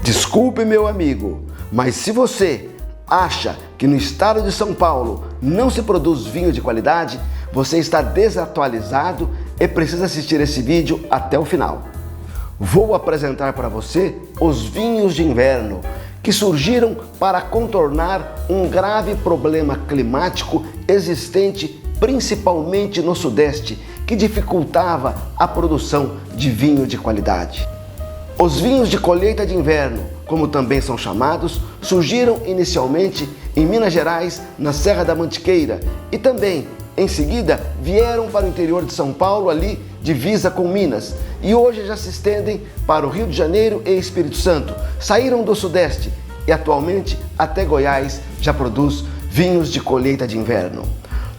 Desculpe, meu amigo, mas se você acha que no estado de São Paulo não se produz vinho de qualidade, você está desatualizado e precisa assistir esse vídeo até o final. Vou apresentar para você os vinhos de inverno que surgiram para contornar um grave problema climático existente principalmente no Sudeste, que dificultava a produção de vinho de qualidade. Os vinhos de colheita de inverno, como também são chamados, surgiram inicialmente em Minas Gerais, na Serra da Mantiqueira, e também, em seguida, vieram para o interior de São Paulo, ali divisa com Minas, e hoje já se estendem para o Rio de Janeiro e Espírito Santo. Saíram do Sudeste e atualmente até Goiás já produz vinhos de colheita de inverno.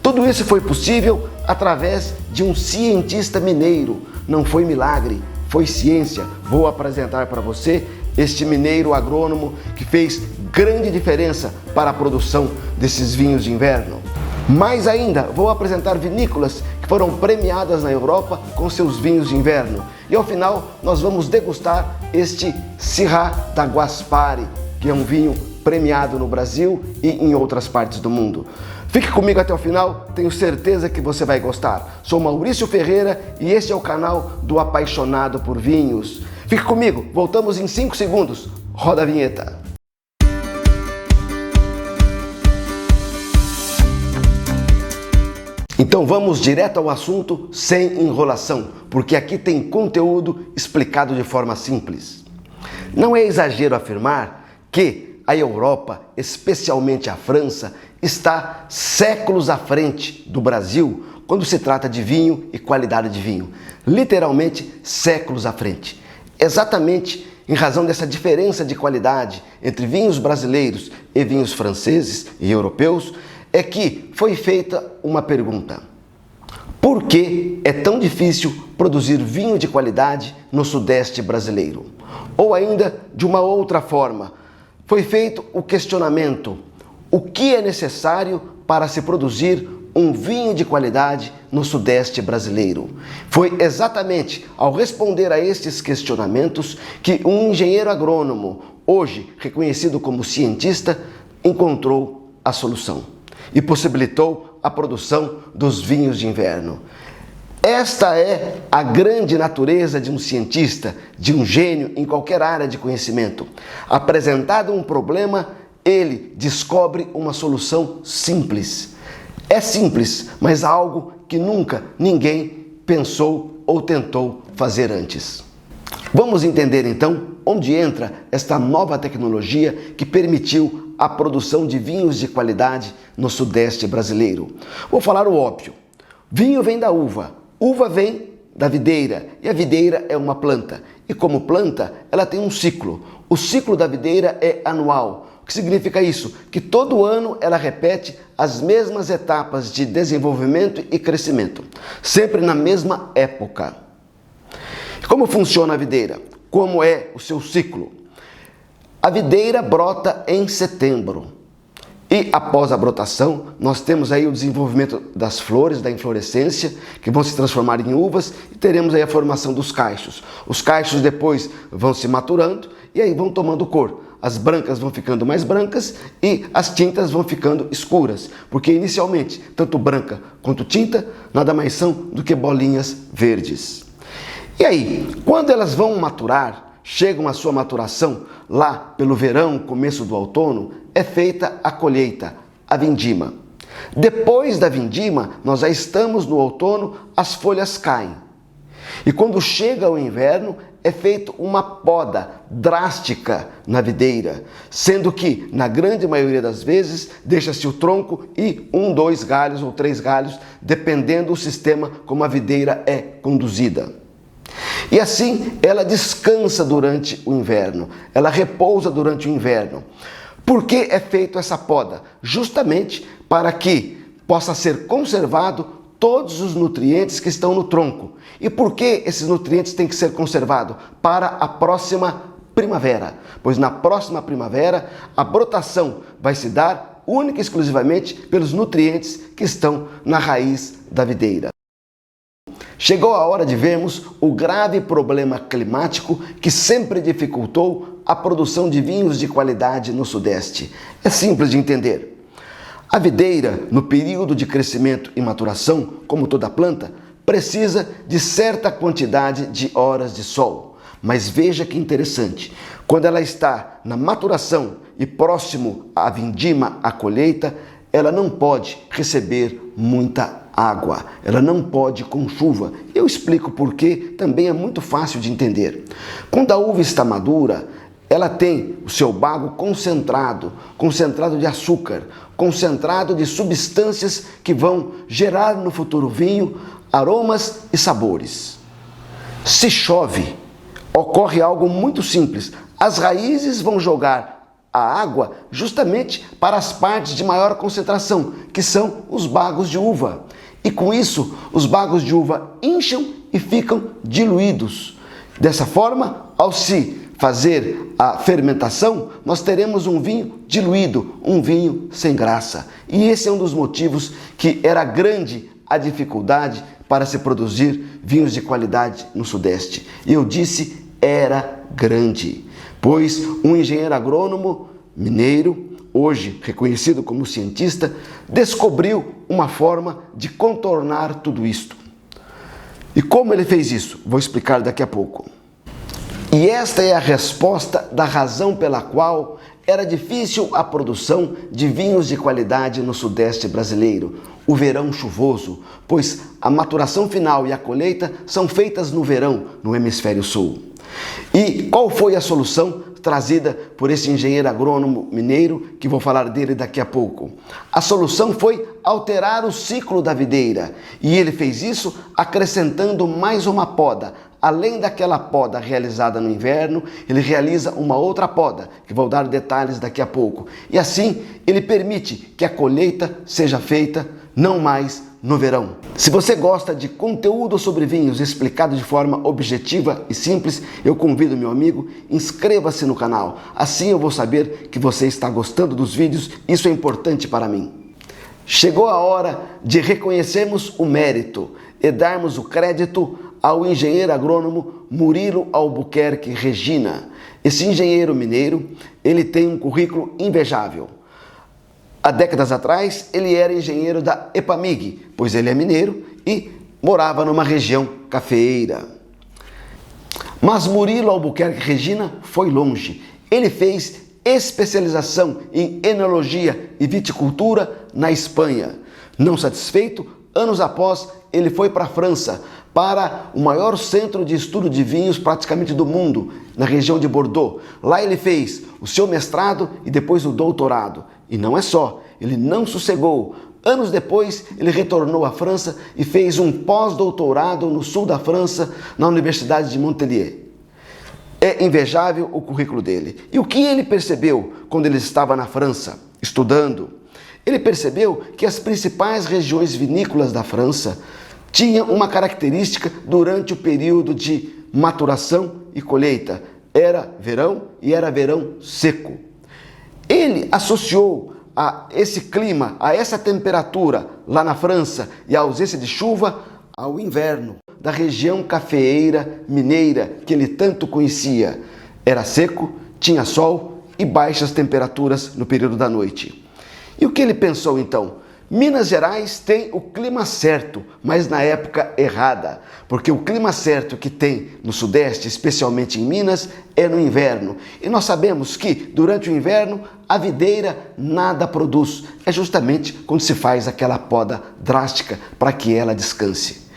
Tudo isso foi possível através de um cientista mineiro. Não foi milagre, foi ciência. Vou apresentar para você este mineiro agrônomo que fez grande diferença para a produção desses vinhos de inverno. Mais ainda, vou apresentar vinícolas que foram premiadas na Europa com seus vinhos de inverno. E ao final, nós vamos degustar este Syrah da Guaspari, que é um vinho premiado no Brasil e em outras partes do mundo. Fique comigo até o final, tenho certeza que você vai gostar. Sou Maurício Ferreira e este é o canal do Apaixonado por Vinhos. Fique comigo, voltamos em 5 segundos. Roda a vinheta. Então vamos direto ao assunto, sem enrolação, porque aqui tem conteúdo explicado de forma simples. Não é exagero afirmar que a Europa, especialmente a França, está séculos à frente do Brasil quando se trata de vinho e qualidade de vinho. Literalmente séculos à frente. Exatamente em razão dessa diferença de qualidade entre vinhos brasileiros e vinhos franceses e europeus, é que foi feita uma pergunta. Por que é tão difícil produzir vinho de qualidade no Sudeste brasileiro? Ou ainda, de uma outra forma, foi feito o questionamento: o que é necessário para se produzir um vinho de qualidade no Sudeste brasileiro? Foi exatamente ao responder a estes questionamentos que um engenheiro agrônomo, hoje reconhecido como cientista, encontrou a solução e possibilitou a produção dos vinhos de inverno. Esta é a grande natureza de um cientista, de um gênio em qualquer área de conhecimento. Apresentado um problema, ele descobre uma solução simples. É simples, mas algo que nunca ninguém pensou ou tentou fazer antes. Vamos entender então onde entra esta nova tecnologia que permitiu a produção de vinhos de qualidade no Sudeste brasileiro. Vou falar o óbvio. Vinho vem da uva. Uva vem da videira, e a videira é uma planta. E como planta, ela tem um ciclo. O ciclo da videira é anual. O que significa isso? Que todo ano ela repete as mesmas etapas de desenvolvimento e crescimento, sempre na mesma época. Como funciona a videira? Como é o seu ciclo? A videira brota em setembro. E após a brotação, nós temos aí o desenvolvimento das flores, da inflorescência, que vão se transformar em uvas, e teremos aí a formação dos cachos. Os cachos depois vão se maturando e aí vão tomando cor. As brancas vão ficando mais brancas e as tintas vão ficando escuras, porque inicialmente, tanto branca quanto tinta, nada mais são do que bolinhas verdes. E aí, quando elas vão maturar, chegam à sua maturação, lá pelo verão, começo do outono, é feita a colheita, a vindima. Depois da vindima, nós já estamos no outono, as folhas caem. E quando chega o inverno, é feita uma poda drástica na videira, sendo que, na grande maioria das vezes, deixa-se o tronco e 1, 2 galhos ou 3 galhos, dependendo do sistema como a videira é conduzida. E assim ela descansa durante o inverno, ela repousa durante o inverno. Por que é feita essa poda? Justamente para que possa ser conservado todos os nutrientes que estão no tronco. E por que esses nutrientes têm que ser conservados? Para a próxima primavera, pois na próxima primavera a brotação vai se dar única e exclusivamente pelos nutrientes que estão na raiz da videira. Chegou a hora de vermos o grave problema climático que sempre dificultou a produção de vinhos de qualidade no Sudeste. É simples de entender. A videira, no período de crescimento e maturação, como toda planta, precisa de certa quantidade de horas de sol. Mas veja que interessante, quando ela está na maturação e próximo à vindima, à colheita, ela não pode receber muita água, ela não pode com chuva. Eu explico por quê, também é muito fácil de entender. Quando a uva está madura, ela tem o seu bago concentrado de açúcar, concentrado de substâncias que vão gerar no futuro vinho aromas e sabores. Se chove, ocorre algo muito simples. As raízes vão jogar a água justamente para as partes de maior concentração, que são os bagos de uva. E com isso, os bagos de uva incham e ficam diluídos. Dessa forma, ao se fazer a fermentação, nós teremos um vinho diluído, um vinho sem graça. E esse é um dos motivos que era grande a dificuldade para se produzir vinhos de qualidade no Sudeste. E eu disse era grande, pois um engenheiro agrônomo mineiro, hoje reconhecido como cientista, descobriu uma forma de contornar tudo isto. E como ele fez isso? Vou explicar daqui a pouco. E esta é a resposta da razão pela qual era difícil a produção de vinhos de qualidade no Sudeste brasileiro, o verão chuvoso, pois a maturação final e a colheita são feitas no verão, no hemisfério sul. E qual foi a solução trazida por esse engenheiro agrônomo mineiro, que vou falar dele daqui a pouco? A solução foi alterar o ciclo da videira, e ele fez isso acrescentando mais uma poda. Além daquela poda realizada no inverno, ele realiza uma outra poda, que vou dar detalhes daqui a pouco. E assim, ele permite que a colheita seja feita não mais no verão. Se você gosta de conteúdo sobre vinhos explicado de forma objetiva e simples, eu convido meu amigo, inscreva-se no canal. Assim eu vou saber que você está gostando dos vídeos, isso é importante para mim. Chegou a hora de reconhecermos o mérito e darmos o crédito ao engenheiro agrônomo Murilo Albuquerque Regina. Esse engenheiro mineiro, ele tem um currículo invejável. Há décadas atrás, ele era engenheiro da EPAMIG, pois ele é mineiro e morava numa região cafeeira. Mas Murilo Albuquerque Regina foi longe. Ele fez especialização em enologia e viticultura na Espanha. Não satisfeito, anos após, ele foi para a França, para o maior centro de estudo de vinhos praticamente do mundo, na região de Bordeaux. Lá ele fez o seu mestrado e depois o doutorado. E não é só, ele não sossegou. Anos depois, ele retornou à França e fez um pós-doutorado no sul da França, na Universidade de Montpellier. É invejável o currículo dele. E o que ele percebeu quando ele estava na França, estudando? Ele percebeu que as principais regiões vinícolas da França tinham uma característica durante o período de maturação e colheita. Era verão e era verão seco. Ele associou a esse clima, a essa temperatura lá na França e a ausência de chuva ao inverno da região cafeeira mineira que ele tanto conhecia. Era seco, tinha sol e baixas temperaturas no período da noite. E o que ele pensou então? Minas Gerais tem o clima certo, mas na época errada, porque o clima certo que tem no Sudeste, especialmente em Minas, é no inverno. E nós sabemos que durante o inverno a videira nada produz. É justamente quando se faz aquela poda drástica para que ela descanse.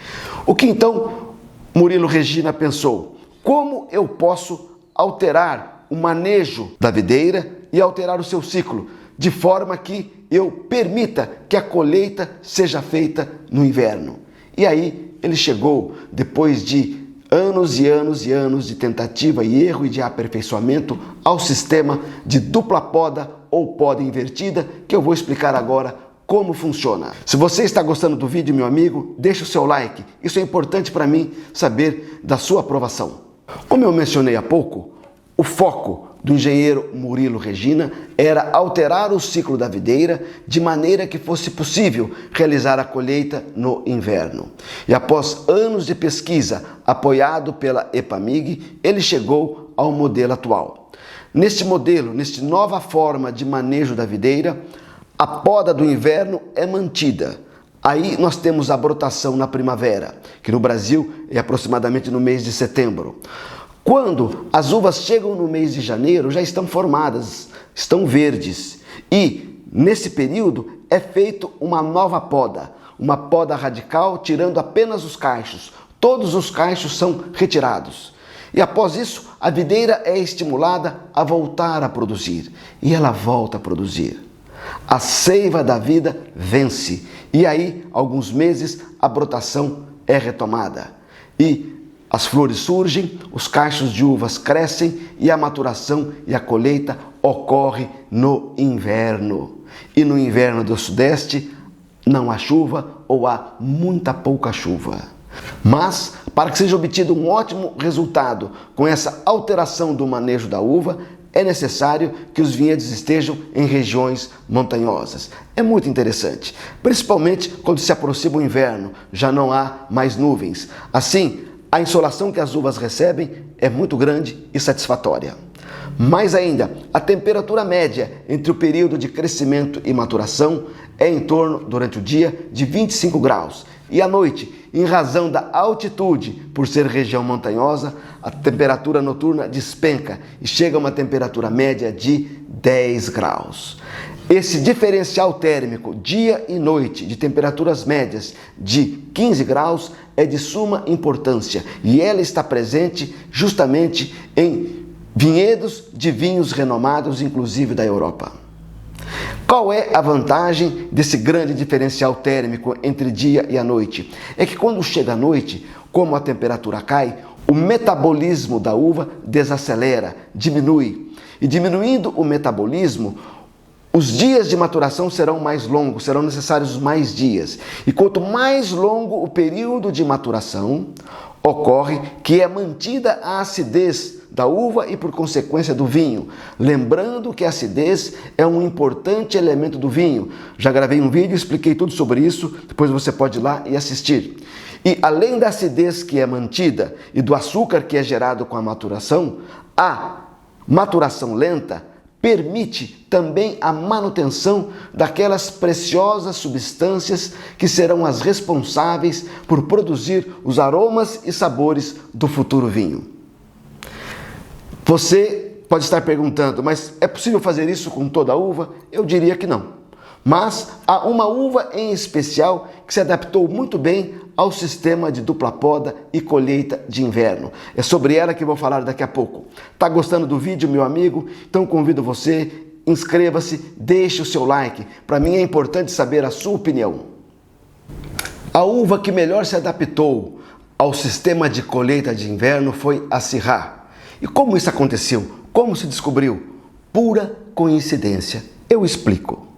O que então Murilo Regina pensou? Como eu posso alterar o manejo da videira e alterar o seu ciclo, de forma que eu permita que a colheita seja feita no inverno? E aí ele chegou, depois de anos e anos e anos de tentativa e erro e de aperfeiçoamento, ao sistema de dupla poda ou poda invertida, que eu vou explicar agora como funciona. Se você está gostando do vídeo, meu amigo, deixa o seu like. Isso é importante para mim saber da sua aprovação. Como eu mencionei há pouco, o foco do engenheiro Murilo Regina era alterar o ciclo da videira de maneira que fosse possível realizar a colheita no inverno. E após anos de pesquisa, apoiado pela EPAMIG, ele chegou ao modelo atual. Neste modelo, nesta nova forma de manejo da videira, a poda do inverno é mantida. Aí nós temos a brotação na primavera, que no Brasil é aproximadamente no mês de setembro. Quando as uvas chegam no mês de janeiro, já estão formadas, estão verdes. E nesse período é feito uma nova poda, uma poda radical, tirando apenas os cachos. Todos os cachos são retirados. E após isso, a videira é estimulada a voltar a produzir. E ela volta a produzir. A seiva da vida vence. E aí, alguns meses, a brotação é retomada. E as flores surgem, os cachos de uvas crescem e a maturação e a colheita ocorre no inverno. E no inverno do Sudeste não há chuva ou há muita pouca chuva. Mas, para que seja obtido um ótimo resultado com essa alteração do manejo da uva, é necessário que os vinhedos estejam em regiões montanhosas. É muito interessante, principalmente quando se aproxima o inverno, já não há mais nuvens. Assim, a insolação que as uvas recebem é muito grande e satisfatória. Mais ainda, a temperatura média entre o período de crescimento e maturação é em torno, durante o dia, de 25 graus. E à noite, em razão da altitude, por ser região montanhosa, a temperatura noturna despenca e chega a uma temperatura média de 10 graus. Esse diferencial térmico dia e noite de temperaturas médias de 15 graus é de suma importância e ela está presente justamente em vinhedos de vinhos renomados, inclusive da Europa. Qual é a vantagem desse grande diferencial térmico entre dia e a noite? É que quando chega a noite, como a temperatura cai, o metabolismo da uva desacelera, diminui. E diminuindo o metabolismo, os dias de maturação serão mais longos, serão necessários mais dias. E quanto mais longo o período de maturação, ocorre que é mantida a acidez da uva e, por consequência, do vinho. Lembrando que a acidez é um importante elemento do vinho. Já gravei um vídeo, expliquei tudo sobre isso, depois você pode ir lá e assistir. E além da acidez que é mantida e do açúcar que é gerado com a maturação, a maturação lenta permite também a manutenção daquelas preciosas substâncias que serão as responsáveis por produzir os aromas e sabores do futuro vinho. Você pode estar perguntando, mas é possível fazer isso com toda a uva? Eu diria que não. Mas há uma uva em especial que se adaptou muito bem ao sistema de dupla poda e colheita de inverno. É sobre ela que vou falar daqui a pouco. Tá gostando do vídeo, meu amigo? Então convido você, inscreva-se, deixe o seu like. Para mim é importante saber a sua opinião. A uva que melhor se adaptou ao sistema de colheita de inverno foi a Syrah. E como isso aconteceu? Como se descobriu? Pura coincidência. Eu explico.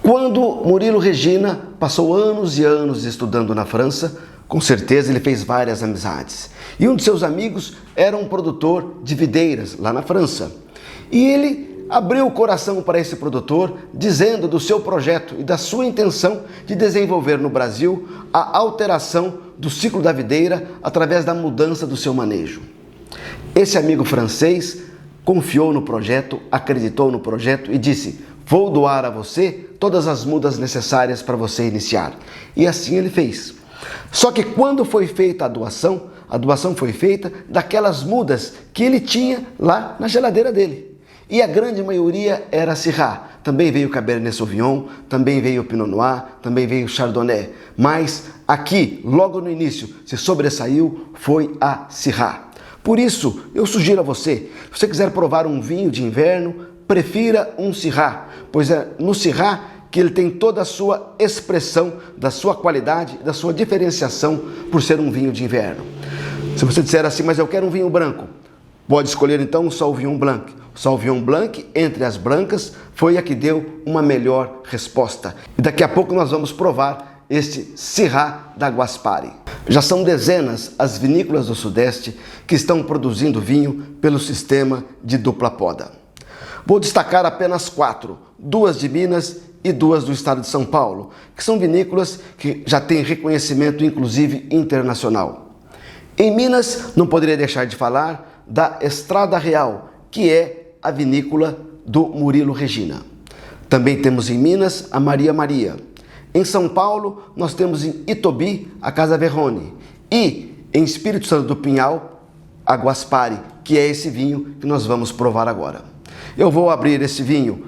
Quando Murilo Regina passou anos e anos estudando na França, com certeza ele fez várias amizades. E um de seus amigos era um produtor de videiras lá na França. E ele abriu o coração para esse produtor, dizendo do seu projeto e da sua intenção de desenvolver no Brasil a alteração do ciclo da videira através da mudança do seu manejo. Esse amigo francês confiou no projeto, acreditou no projeto e disse: vou doar a você todas as mudas necessárias para você iniciar. E assim ele fez. Só que quando foi feita a doação foi feita daquelas mudas que ele tinha lá na geladeira dele. E a grande maioria era Syrah. Também veio Cabernet Sauvignon, também veio Pinot Noir, também veio Chardonnay. Mas aqui, logo no início, se sobressaiu foi a Syrah. Por isso, eu sugiro a você, se você quiser provar um vinho de inverno, prefira um Syrah, pois é no Syrah que ele tem toda a sua expressão, da sua qualidade, da sua diferenciação por ser um vinho de inverno. Se você disser assim, mas eu quero um vinho branco, pode escolher então o Sauvignon Blanc. O Sauvignon Blanc, entre as brancas, foi a que deu uma melhor resposta. E daqui a pouco nós vamos provar este Syrah da Guaspari. Já são dezenas as vinícolas do Sudeste que estão produzindo vinho pelo sistema de dupla poda. Vou destacar apenas 4, 2 de Minas e 2 do estado de São Paulo, que são vinícolas que já têm reconhecimento inclusive internacional. Em Minas, não poderia deixar de falar da Estrada Real, que é a vinícola do Murilo Regina. Também temos em Minas a Maria Maria. Em São Paulo, nós temos em Itobi a Casa Verrone. E em Espírito Santo do Pinhal, a Guaspari, que é esse vinho que nós vamos provar agora. Eu vou abrir esse vinho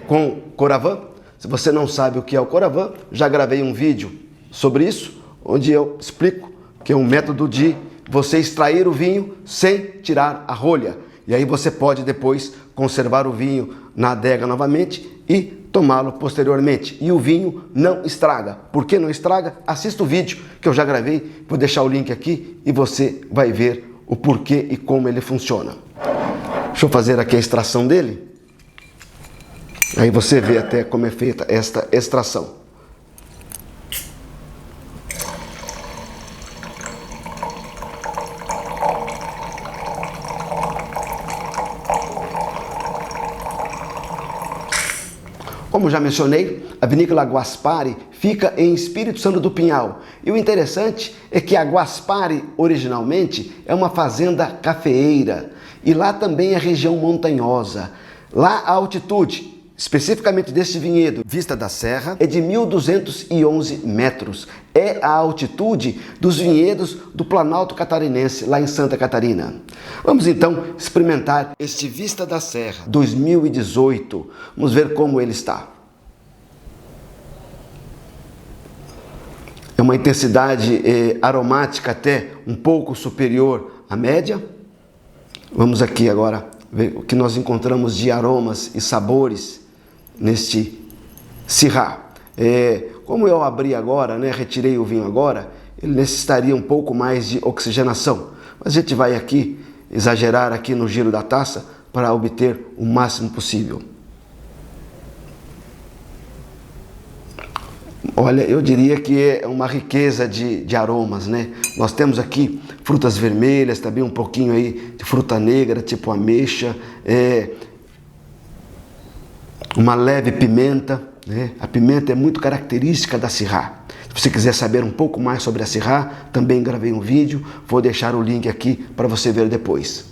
com Coravin. Se você não sabe o que é o Coravin, já gravei um vídeo sobre isso, onde eu explico que é um método de você extrair o vinho sem tirar a rolha. E aí você pode depois conservar o vinho na adega novamente e tomá-lo posteriormente. E o vinho não estraga. Por que não estraga? Assista o vídeo que eu já gravei, vou deixar o link aqui e você vai ver o porquê e como ele funciona. Deixa eu fazer aqui a extração dele. Aí você vê até como é feita esta extração. Como já mencionei, a vinícola Guaspari fica em Espírito Santo do Pinhal. E o interessante é que a Guaspari, originalmente, é uma fazenda cafeeira. E lá também é região montanhosa. Lá a altitude, especificamente deste vinhedo, Vista da Serra, é de 1.211 metros. É a altitude dos vinhedos do Planalto Catarinense, lá em Santa Catarina. Vamos então experimentar este Vista da Serra 2018. Vamos ver como ele está. É uma intensidade aromática até um pouco superior à média. Vamos aqui agora ver o que nós encontramos de aromas e sabores neste Syrah. Como eu abri agora, retirei o vinho agora, ele necessitaria um pouco mais de oxigenação. Mas a gente vai aqui exagerar aqui no giro da taça para obter o máximo possível. Olha, eu diria que é uma riqueza de aromas, Nós temos aqui frutas vermelhas, também um pouquinho aí de fruta negra, tipo ameixa, uma leve pimenta, A pimenta é muito característica da Syrah. Se você quiser saber um pouco mais sobre a Syrah, também gravei um vídeo, vou deixar o link aqui para você ver depois.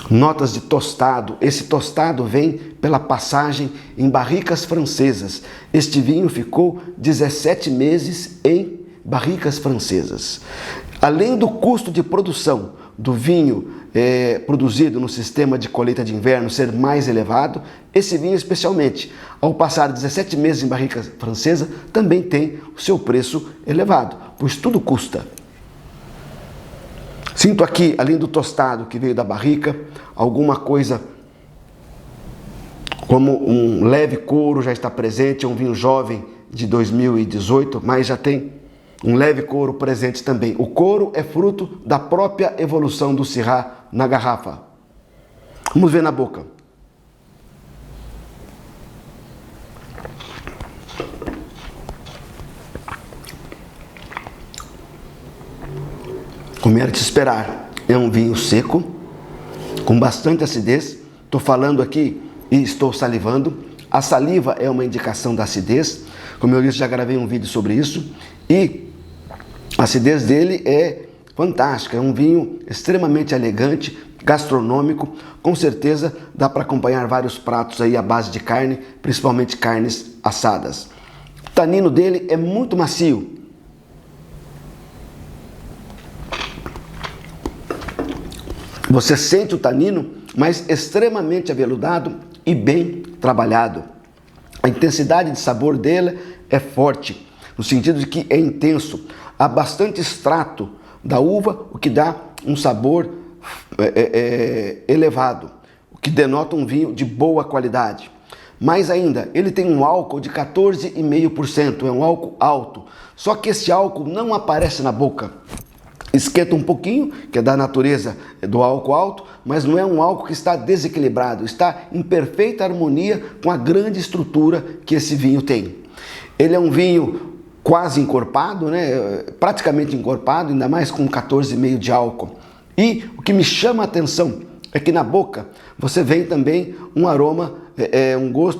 Notas de tostado. Esse tostado vem pela passagem em barricas francesas. Este vinho ficou 17 meses em barricas francesas. Além do custo de produção do vinho produzido no sistema de colheita de inverno ser mais elevado, esse vinho especialmente, ao passar 17 meses em barrica francesa, também tem o seu preço elevado, pois tudo custa. Sinto aqui, além do tostado que veio da barrica, alguma coisa como um leve couro já está presente, é um vinho jovem de 2018, mas já tem um leve couro presente também. O couro é fruto da própria evolução do Syrah na garrafa. Vamos ver na boca. Como era de esperar, é um vinho seco, com bastante acidez. Estou falando aqui e estou salivando. A saliva é uma indicação da acidez. Como eu disse, já gravei um vídeo sobre isso. E a acidez dele é fantástica. É um vinho extremamente elegante, gastronômico. Com certeza dá para acompanhar vários pratos aí à base de carne, principalmente carnes assadas. O tanino dele é muito macio. Você sente o tanino, mas extremamente aveludado e bem trabalhado. A intensidade de sabor dele é forte, no sentido de que é intenso. Há bastante extrato da uva, o que dá um sabor elevado, o que denota um vinho de boa qualidade. Mais ainda, ele tem um álcool de 14,5%, é um álcool alto. Só que esse álcool não aparece na boca. Esquenta um pouquinho, que é da natureza do álcool alto, mas não é um álcool que está desequilibrado, está em perfeita harmonia com a grande estrutura que esse vinho tem. Ele é um vinho quase encorpado, né? Praticamente encorpado, ainda mais com 14,5 de álcool. E o que me chama a atenção é que na boca você vê também um aroma,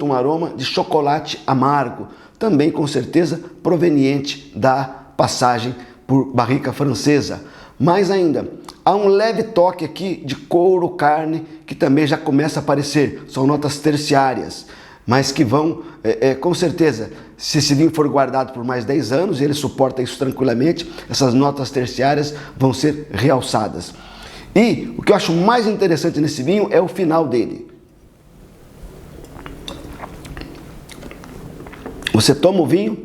um aroma de chocolate amargo, também com certeza proveniente da passagem por barrica francesa. Mais ainda, há um leve toque aqui de couro, carne, que também já começa a aparecer. São notas terciárias, mas que vão, com certeza, se esse vinho for guardado por mais 10 anos, e ele suporta isso tranquilamente, essas notas terciárias vão ser realçadas. E o que eu acho mais interessante nesse vinho é o final dele. Você toma o vinho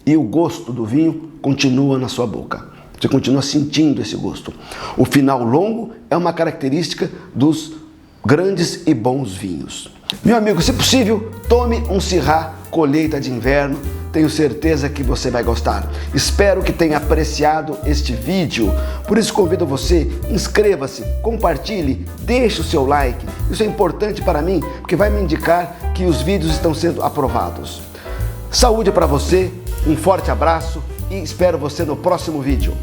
e o gosto do vinho continua na sua boca. Você continua sentindo esse gosto. O final longo é uma característica dos grandes e bons vinhos. Meu amigo, se possível, tome um Syrah colheita de inverno. Tenho certeza que você vai gostar. Espero que tenha apreciado este vídeo. Por isso convido você, inscreva-se, compartilhe, deixe o seu like. Isso é importante para mim, porque vai me indicar que os vídeos estão sendo aprovados. Saúde para você, um forte abraço e espero você no próximo vídeo.